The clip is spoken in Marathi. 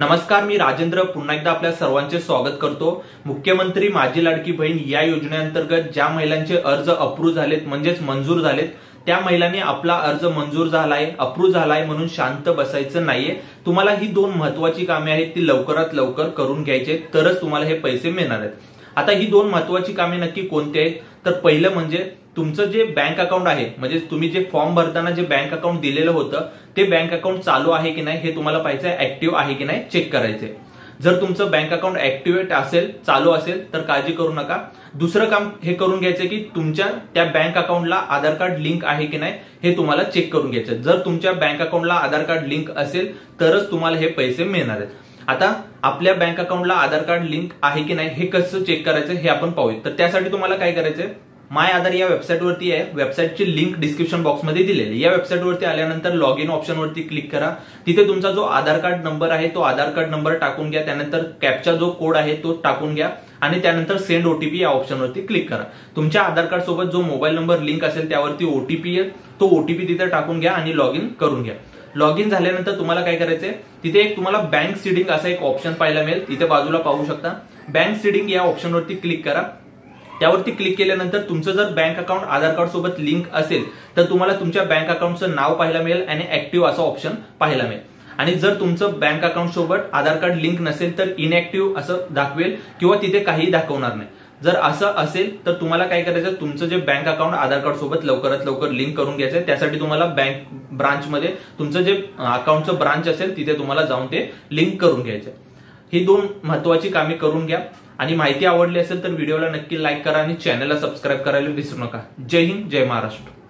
नमस्कार, मी राजेंद्र पुन्हा एकदा आपल्या सर्वांचे स्वागत करतो। मुख्यमंत्री माझी लाडकी बहीण या योजनेअंतर्गत ज्या महिलांचे अर्ज अप्रूव्ह झालेत म्हणजेच मंजूर झालेत त्या महिलांनी आपला अर्ज मंजूर झालाय, अप्रूव्ह झालाय म्हणून शांत बसायचं नाहीये। तुम्हाला ही दोन महत्त्वाची कामे आहेत ती लवकरात लवकर करून घ्यायची आहेत, तरच तुम्हाला हे पैसे मिळणार आहेत। आता ही दोन महत्त्वाची कामे नक्की कोणती आहेत तर पहिलं म्हणजे तुमचं जे बँक अकाउंट आहे म्हणजे तुम्ही जे फॉर्म भरताना जे बँक अकाउंट दिलेलं होतं ते बँक अकाउंट चालू आहे की नाही हे तुम्हाला पाहायचंय, ऍक्टिव्ह आहे की नाही चेक करायचंय। जर तुमचं बँक अकाउंट ऍक्टिव्हेट असेल, चालू असेल तर काळजी करू नका। दुसरं काम हे करून घ्यायचं की तुमच्या त्या बँक अकाउंटला आधार कार्ड लिंक आहे की नाही हे तुम्हाला चेक करून घ्यायचं। जर तुमच्या बँक अकाउंटला आधार कार्ड लिंक असेल तरच तुम्हाला हे पैसे मिळणार आहेत। आता आपल्या बँक अकाउंटला आधार कार्ड लिंक आहे की नाही हे कसं चेक करायचं हे आपण पाहूया। तर त्यासाठी तुम्हाला काय करायचंय, माय आधार या वेबसाईटवरती आहे, वेबसाईटची लिंक डिस्क्रिप्शन बॉक्समध्ये दिलेली। या वेबसाईटवरती आल्यानंतर लॉग इन ऑप्शनवरती क्लिक करा। तिथे तुमचा जो आधार कार्ड नंबर आहे तो आधार कार्ड नंबर टाकून घ्या, त्यानंतर कॅप्चा जो कोड आहे तो टाकून घ्या आणि त्यानंतर सेंड ओटीपी या ऑप्शनवरती क्लिक करा। तुमच्या आधार कार्ड सोबत जो मोबाईल नंबर लिंक असेल त्यावरती ओटीपी आहे, तो ओटीपी तिथे टाकून घ्या आणि लॉग इन करून घ्या। लॉग इन झाल्यानंतर तुम्हाला काय करायचंय, तिथे एक तुम्हाला बँक सीडिंग असा एक ऑप्शन पाहायला मिळेल, तिथे बाजूला पाहू शकता। बँक सीडिंग या ऑप्शनवरती क्लिक करा। त्यावरती क्लिक केल्यानंतर तुमचं जर बँक अकाउंट आधार कार्ड सोबत लिंक असेल तर तुम्हाला तुमच्या बँक अकाउंटचं नाव पाहायला मिळेल आणि ऍक्टिव्ह असं ऑप्शन पाहायला मिळेल। आणि जर तुमचं बँक अकाउंट सोबत आधार कार्ड लिंक नसेल तर इनऍक्टिव्ह असं दाखवेल किंवा तिथे काही दाखवणार नाही। जर असं असेल तर तुम्हाला काय करायचं, तुमचं जे बँक अकाउंट आधार कार्ड सोबत लवकरात लवकर लिंक करून घ्यायचं। त्यासाठी तुम्हाला बँक ब्रांचमध्ये तुमचं जे अकाउंटचं ब्रांच असेल तिथे तुम्हाला जाऊन ते लिंक करून घ्यायचं। ही दोन महत्त्वाची कामे करून घ्या आणि माहिती आवडली असेल तर व्हिडिओला नक्की लाईक करा आणि चॅनलला सबस्क्राईब करायला विसरू नका। जय हिंद, जय महाराष्ट्र।